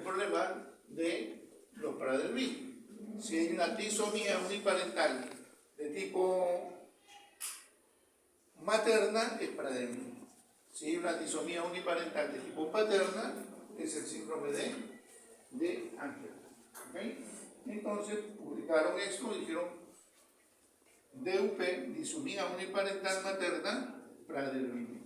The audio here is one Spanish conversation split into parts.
el problema de los Prader-Willi. Si hay una disomía uniparental de tipo materna, es Prader-Willi. Si hay una disomía uniparental de tipo paterna, es el síndrome de Angelman. ¿Okay? Entonces publicaron esto y dijeron DUP, disomía uniparental materna, Prader-Willi.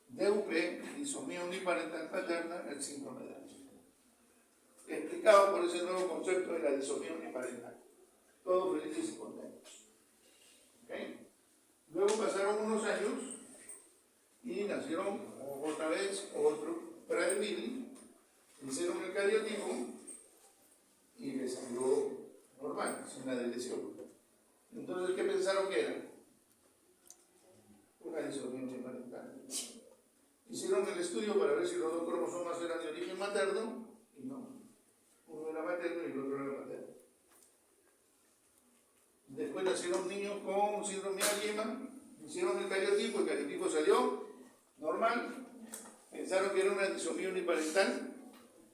DUP, disomía uniparental paterna, el síndrome de Angelman. Explicado por ese nuevo concepto de la disomía uniparental. Todos felices y contentos. ¿Okay? Luego pasaron unos años y nacieron otra vez otro Prader-Willi, hicieron el cariotipo y les salió normal, sin la deleción. Entonces, ¿qué pensaron que era? Una disomía uniparental. Hicieron el estudio para ver si los dos cromosomas eran de origen materno y no. Uno era materno y el otro era paterno. Después nacieron niños con síndrome de Angelman, hicieron el cariotipo salió normal, pensaron que era una disomía uniparental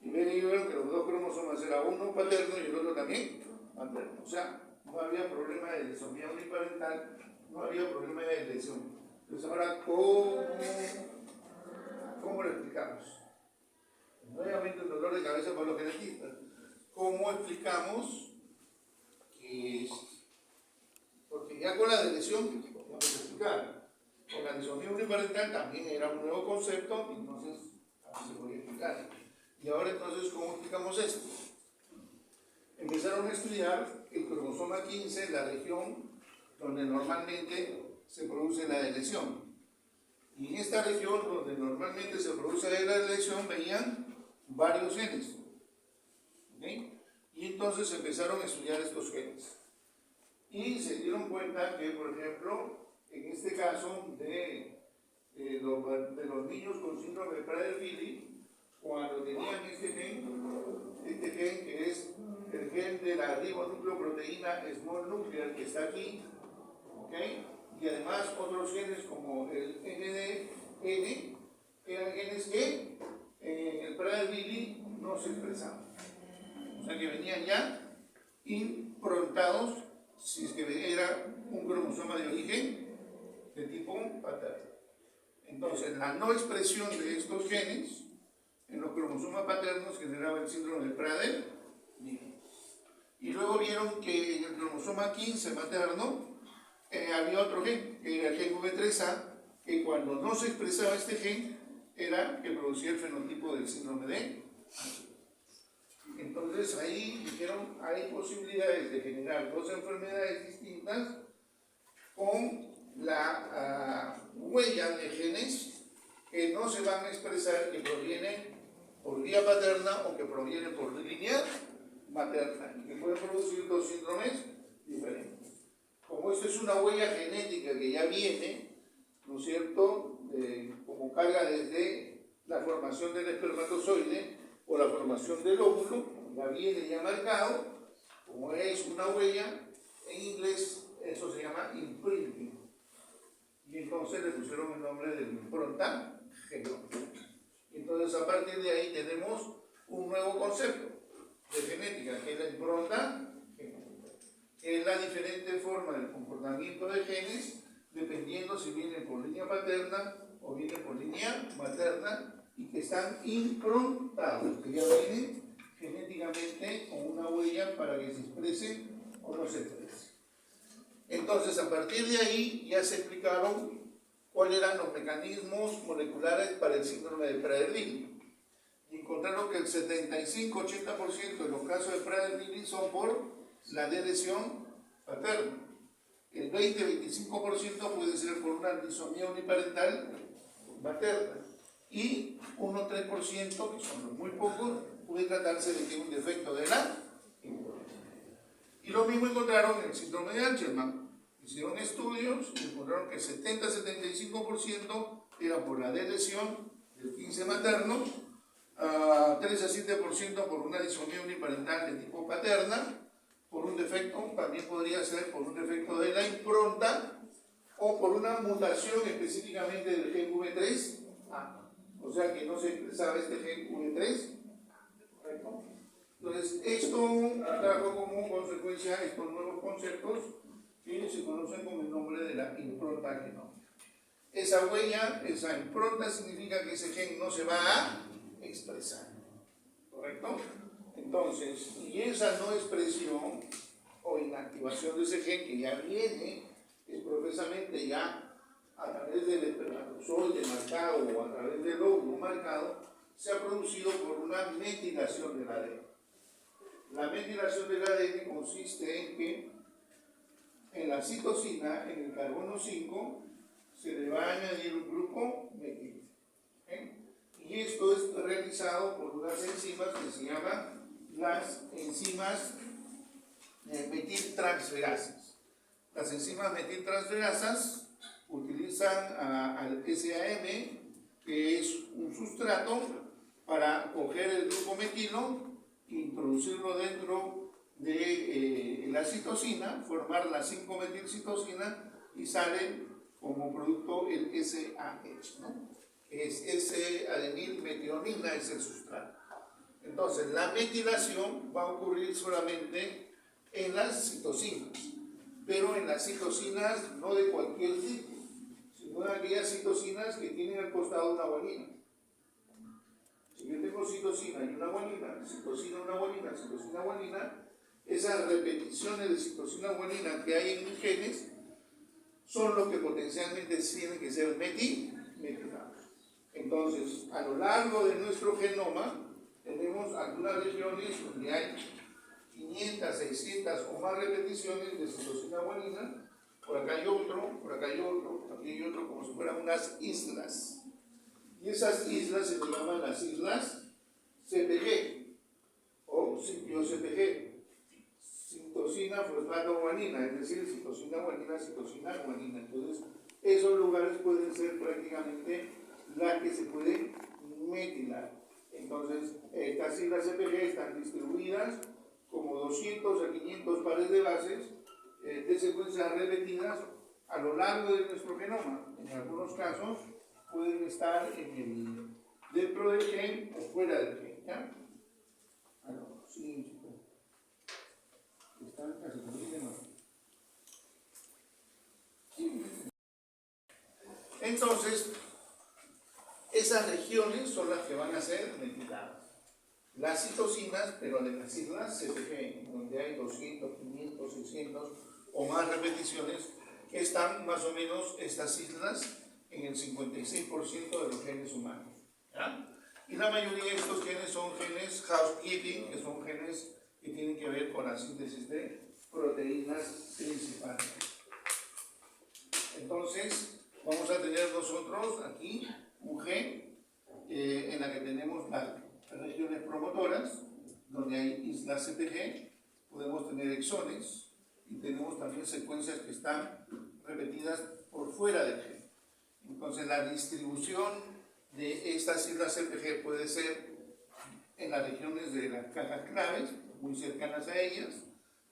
y vieron que los dos cromosomas eran uno paterno y el otro también materno. O sea, no había problema de disomía uniparental, no había problema de lesión. Entonces ahora, ¿cómo lo explicamos? Nuevamente un dolor de cabeza para los genetistas. ¿Cómo explicamos que es? Porque ya con la lesión vamos a explicar. Con la disomía uniparental también era un nuevo concepto, entonces así se podía explicar. Y ahora entonces, ¿cómo explicamos esto? Empezaron a estudiar el cromosoma 15, la región donde normalmente se produce la lesión. Y en esta región donde normalmente se produce la lesión veían varios genes. ¿Okay? Y entonces empezaron a estudiar estos genes. Y se dieron cuenta que, por ejemplo, en este caso de los niños con síndrome de Prader-Willi, cuando tenían este gen que es el gen de la ribonucleoproteína small nuclear que está aquí, ¿okay? Y además otros genes como el NDN, eran genes que en el Prader-Willi no se expresaban. O sea que venían ya improntados si es que era un cromosoma de origen de tipo paterno. Entonces, la no expresión de estos genes en los cromosomas paternos generaba el síndrome de Prader-Willi. Y luego vieron que en el cromosoma 15 materno había otro gen, que era el gen V3A, que cuando no se expresaba este gen, era que producía el fenotipo del síndrome de Angelman. Entonces ahí dijeron, hay posibilidades de generar dos enfermedades distintas con la huella de genes que no se van a expresar, que provienen por vía paterna o que provienen por línea materna, que pueden producir dos síndromes diferentes. Como esto es una huella genética que ya viene, ¿no es cierto?, como carga desde la formación del espermatozoide o la formación del óvulo, ya viene ya marcado, como es una huella, en inglés eso se llama imprinting. Y entonces le pusieron el nombre de impronta genómica. Entonces a partir de ahí tenemos un nuevo concepto de genética, que es la impronta genómica, que es la diferente forma del comportamiento de genes, dependiendo si vienen por línea paterna o vienen por línea materna, y que están improntados, que ya vienen genéticamente con una huella para que se exprese o no se exprese. Entonces, a partir de ahí ya se explicaron cuáles eran los mecanismos moleculares para el síndrome de Prader-Willi. Y encontraron que el 75-80% de los casos de Prader-Willi son por la lesión paterna. El 20-25% puede ser por una disomía uniparental materna. Y 1-3%, que son muy pocos, puede tratarse de que un defecto de la impronta. Y lo mismo encontraron en el síndrome de Angelman. Hicieron estudios y encontraron que el 70-75% era por la lesión del 15 materno, 3-7% por una disomía uniparental de tipo paterna, por un defecto, también podría ser por un defecto de la impronta o por una mutación específicamente del gen V3A. O sea que no se expresaba este gen V3, ¿correcto? frecuencia estos nuevos conceptos que se conocen con el nombre de la impronta genómica. Esa huella, esa impronta significa que ese gen no se va a expresar, ¿correcto? Entonces, y esa no expresión o inactivación de ese gen que ya viene expresamente ya a través del espermatozoide marcado o a través del óvulo marcado, se ha producido por una metilación del ADN. La metilación del ADN consiste en que en la citosina, en el carbono 5, se le va a añadir un grupo metil. Y esto es realizado por unas enzimas que se llaman las enzimas metiltransferasas. Las enzimas metiltransferasas utilizan al SAM, que es un sustrato, para coger el grupo metilo e introducirlo dentro de la citosina, formar la 5-metilcitosina y sale como producto el SAH, ¿no? Es S-adenilmetionina, es el sustrato. Entonces, la metilación va a ocurrir solamente en las citosinas, pero en las citosinas no de cualquier tipo, sino en aquellas citosinas que tienen al costado una guanina. Si yo tengo citosina y una guanina, citosina, una guanina, citosina, guanina, esas repeticiones de citosina, guanina que hay en mis genes son los que potencialmente tienen que ser metilados. Entonces, a lo largo de nuestro genoma, tenemos algunas regiones donde hay 500, 600 o más repeticiones de citosina, guanina. Por acá hay otro, por acá hay otro, aquí hay otro, como si fueran unas islas. Y esas islas se llaman las islas CPG o sitio-CPG, citosina, fosfato, guanina, es decir, citosina, guanina, citosina, guanina. Entonces, esos lugares pueden ser prácticamente las que se pueden metilar. Entonces, estas islas CPG están distribuidas como 200 a 500 pares de bases de secuencias repetidas a lo largo de nuestro genoma. En algunos casos pueden estar dentro del gen o fuera del gen, ¿ya? Sí, están casi entonces, esas regiones son las que van a ser metiladas. Las citosinas, pero de las islas CPG, donde hay 200, 500, 600 o más repeticiones, que están más o menos estas islas en el 56% de los genes humanos, ¿ya? Y la mayoría de estos genes son genes housekeeping, que son genes que tienen que ver con la síntesis de proteínas principales. Entonces, vamos a tener nosotros aquí un gen en la que tenemos las regiones promotoras, donde hay islas CPG, podemos tener exones y tenemos también secuencias que están repetidas por fuera del gen. Entonces, la distribución de estas islas CPG puede ser en las regiones de las cajas claves, muy cercanas a ellas,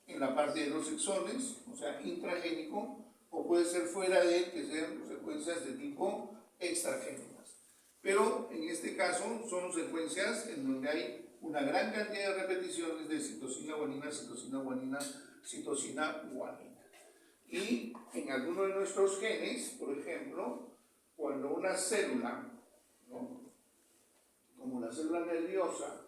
en la parte de los exones, o sea, intragénico, o puede ser fuera de él, que sean secuencias de tipo extragénicas. Pero en este caso son secuencias en donde hay una gran cantidad de repeticiones de citosina, guanina, citosina, guanina, citosina, guanina. Y en algunos de nuestros genes, por ejemplo, cuando una célula, ¿no?, como la célula nerviosa,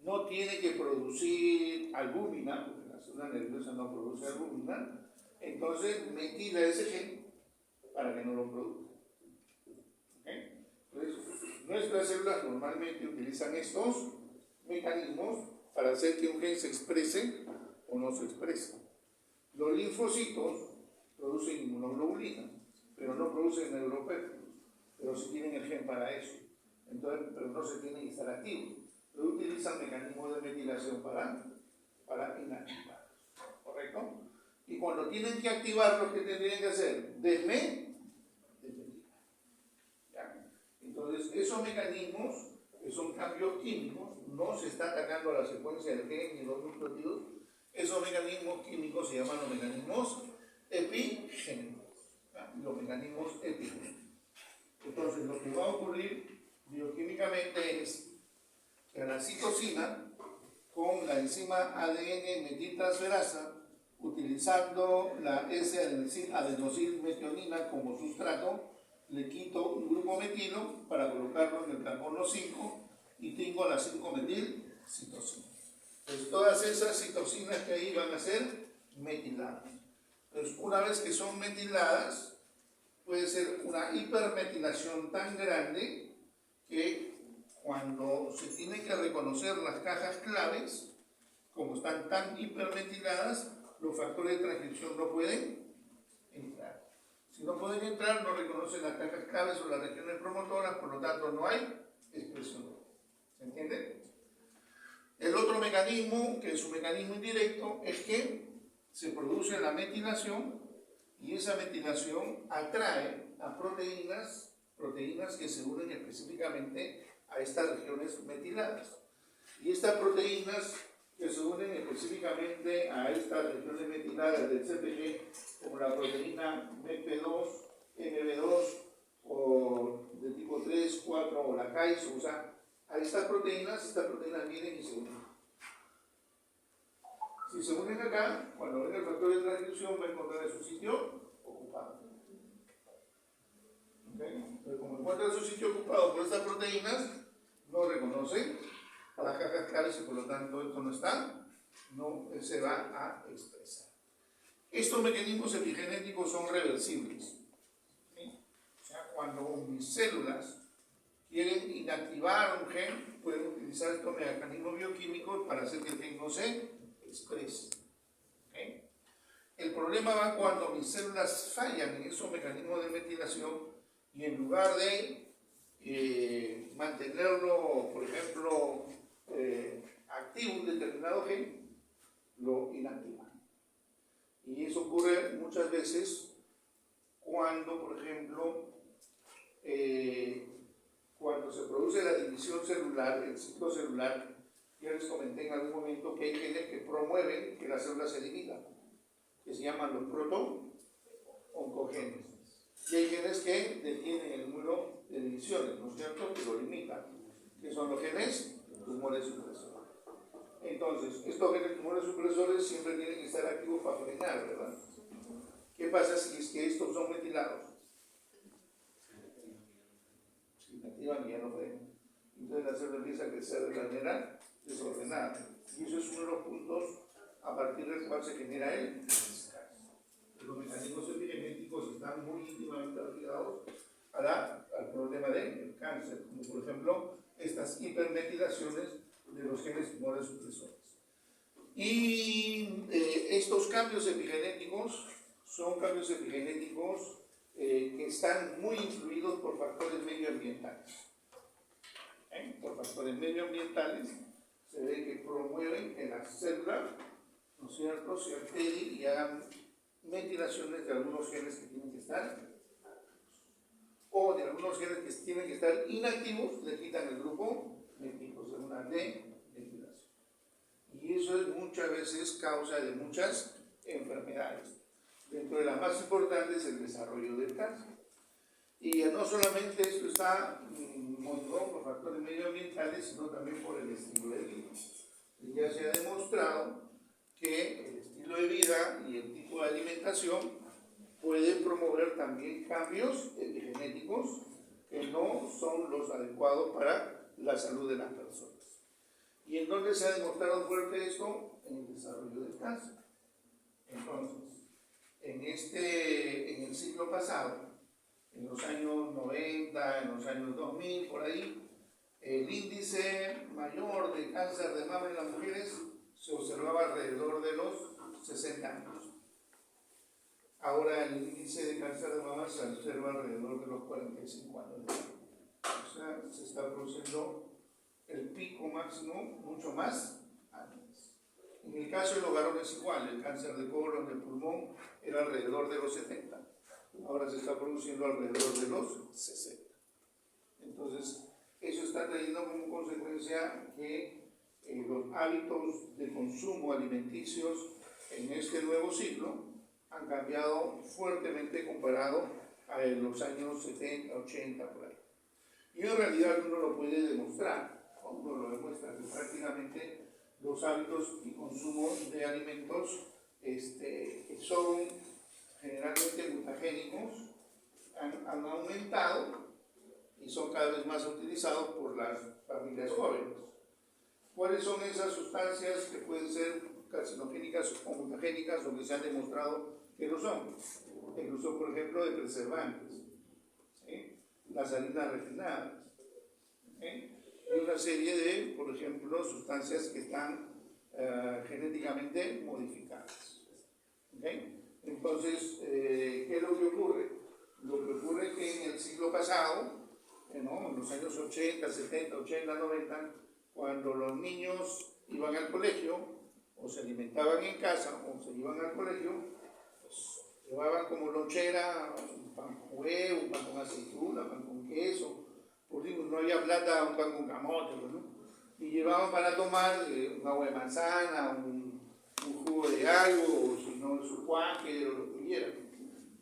no tiene que producir albúmina, porque la célula nerviosa no produce albúmina, entonces metila ese gen para que no lo produzca. ¿Okay? Entonces, nuestras células normalmente utilizan estos mecanismos para hacer que un gen se exprese o no se exprese. Los linfocitos producen inmunoglobulina, pero no producen neuropéptidos, pero sí tienen el gen para eso. Entonces, pero no se tienen que estar activos. Pero utilizan mecanismos de metilación para inactivarlos. ¿Correcto? Y cuando tienen que activarlos, ¿qué tendrían que hacer? Desmetilar. Entonces, esos mecanismos, que son cambios químicos, no se está atacando a la secuencia del gen y los nucleótidos. Esos mecanismos químicos se llaman los mecanismos epigénicos. Los mecanismos epigénicos. Entonces, lo que va a ocurrir bioquímicamente es que a la citosina con la enzima ADN metiltransferasa, utilizando la S-adenosilmetionina como sustrato, le quito un grupo metilo para colocarlo en el carbono 5 y tengo la 5-metilcitosina. Pues todas esas citosinas que ahí van a ser metiladas. Entonces, una vez que son metiladas, puede ser una hipermetilación tan grande que cuando se tienen que reconocer las cajas claves, como están tan hipermetiladas, los factores de transcripción no pueden entrar. Si no pueden entrar, no reconocen las cajas claves o las regiones promotoras, por lo tanto no hay expresión. ¿Se entiende? El otro mecanismo, que es un mecanismo indirecto, es que se produce la metilación y esa metilación atrae a proteínas que se unen específicamente a estas regiones metiladas. Y estas proteínas que se unen específicamente a estas regiones metiladas del CPG, como la proteína BP2, MB2 o de tipo 3, 4 o la CAIS, o sea, a estas proteínas vienen y se unen. Si se unen acá, cuando venga el factor de transcripción va a encontrar su sitio ocupado. ¿Okay? Pero como encuentra su sitio ocupado por estas proteínas, no reconoce las cajas claves y por lo tanto esto no está, no se va a expresar. Estos mecanismos epigenéticos son reversibles. ¿Sí? O sea, cuando mis células quieren inactivar un gen, pueden utilizar estos mecanismos bioquímicos para hacer que el gen no se exprese. ¿Okay? El problema va cuando mis células fallan en esos mecanismos de metilación y en lugar de mantenerlo, por ejemplo, activo un determinado gen, lo inactivan. Y eso ocurre muchas veces cuando, por ejemplo, cuando se produce la división celular, el ciclo celular, ya les comenté en algún momento que hay genes que promueven que las células se dividan, que se llaman los proto-oncogenes. Y hay genes que detienen el número de divisiones, ¿no es cierto?, que lo limitan, que son los genes tumores supresores. Entonces, estos genes tumores supresores siempre tienen que estar activos para frenar, ¿verdad? ¿Qué pasa si es que estos son metilados? Se inactivan y ya no frenan. Entonces la célula empieza a crecer de manera desordenada. Y eso es uno de los puntos a partir del cual se genera el descanso. Los mecanismos epigenéticos están muy íntimamente ligados al problema del cáncer, como por ejemplo estas hipermetilaciones de los genes tumores supresores. Y estos cambios epigenéticos son cambios epigenéticos que están muy influidos por factores medioambientales. Por factores medioambientales se ve que promueven que las células, ¿no es cierto?, se alteren y hagan metilaciones de algunos genes que tienen que estar activos. O de algunos genes que tienen que estar inactivos, le quitan el grupo metilo, o sea, una demetilación. Y eso es muchas veces causa de muchas enfermedades. Dentro de las más importantes, el desarrollo del cáncer. Y no solamente esto está motivado por factores medioambientales, sino también por el estilo de vida. Y ya se ha demostrado que el estilo de vida y el tipo de alimentación pueden promover también cambios epigenéticos que no son los adecuados para la salud de las personas. ¿Y en dónde se ha demostrado fuerte esto? En el desarrollo del cáncer. Entonces, en el siglo pasado, en los años 90, en los años 2000, por ahí, el índice mayor de cáncer de mama en las mujeres se observaba alrededor de los 60 años. Ahora el índice de cáncer de mama se observa alrededor de los 45 años. O sea, se está produciendo el pico máximo mucho más antes. En el caso de los varones igual, el cáncer de colon, de pulmón, era alrededor de los 70. Ahora se está produciendo alrededor de los 60. Entonces, eso está trayendo como consecuencia que los hábitos de consumo alimenticios en este nuevo ciclo han cambiado fuertemente comparado a los años 70, 80, por ahí. Y en realidad uno lo puede demostrar, uno lo demuestra, que prácticamente los hábitos y consumo de alimentos que son generalmente mutagénicos han aumentado y son cada vez más utilizados por las familias jóvenes. ¿Cuáles son esas sustancias que pueden ser carcinogénicas o mutagénicas o que se han demostrado que lo son? El uso, por ejemplo, de preservantes, ¿sí? Las harinas refinadas, ¿sí? Y una serie de, por ejemplo, sustancias que están genéticamente modificadas. ¿Okay? Entonces, ¿qué es lo que ocurre? Lo que ocurre es que en el siglo pasado, ¿no? En los años 80, 70, 80, 90, cuando los niños iban al colegio, o se alimentaban en casa, o se iban al colegio, pues llevaban como lonchera un pan con huevo, un pan con aceituna, un pan con queso, por ejemplo, no había plata, un pan con camote, ¿no? Y llevaban para tomar un agua de manzana, un jugo de algo, o si no, su cuáquer, o lo que quieran,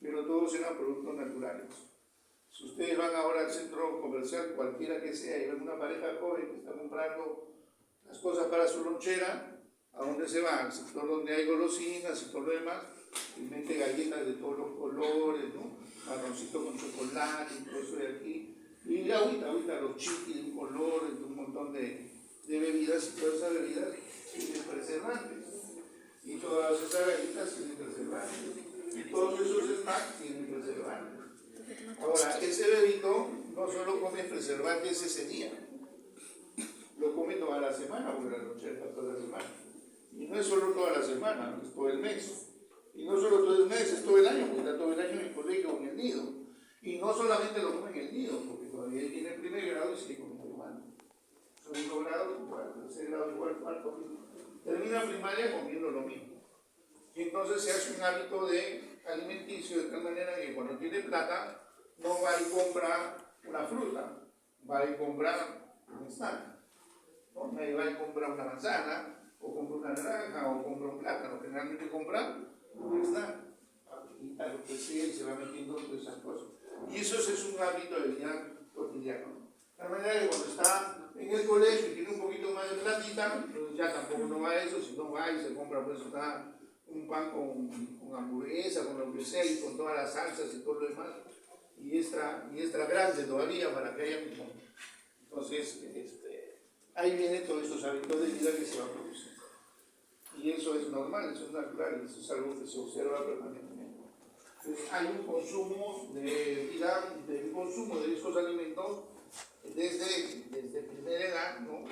pero todos eran productos naturales. Si ustedes van ahora al centro comercial, cualquiera que sea, y ven una pareja joven que está comprando las cosas para su lonchera, ¿a dónde se van? Al sector donde hay golosinas y todo lo demás, y mete galletas de todos los colores, ¿no? Marroncito con chocolate y todo eso de aquí. Y ahorita los chiquis de un color, de un montón de bebidas, y todas esas bebidas tienen preservantes. Y todas esas galletas tienen preservantes. Y todos esos snacks tienen preservantes. Ahora, ese bebito no solo come preservantes ese día, lo come toda la semana, porque la noche está toda la semana. Y no es solo toda la semana, es todo el mes. Y no solo todo el mes, es todo el año, porque está todo el año en el colegio o en el nido. Y no solamente lo come en el nido, porque todavía tiene el primer grado y sigue comiendo igual. Segundo grado igual, tercer grado igual, cuarto. Termina primaria comiendo lo mismo. Y entonces se hace un hábito de alimenticio de tal manera que cuando tiene plata, no va y compra una fruta, va y compra un snack. ¿No? Nadie va y compra una manzana, o compra una naranja, o compra un plátano. Generalmente compra un snack. A lo que sea, y se va metiendo todas esas cosas. Y eso es un hábito de vida cotidiano. De manera que cuando está en el colegio y tiene un poquito más de platita, entonces ya tampoco no va a eso, sino va y se compra pues un pan con hamburguesa, con lo que sea, y con todas las salsas y todo lo demás. Y extra grande todavía para que haya mismo. Entonces, ahí vienen todos estos hábitos de vida que se van produciendo. Y eso es normal, eso es natural, eso es algo que se observa permanentemente. Entonces, hay un consumo de vida, un consumo de estos alimentos desde primera edad, ¿no?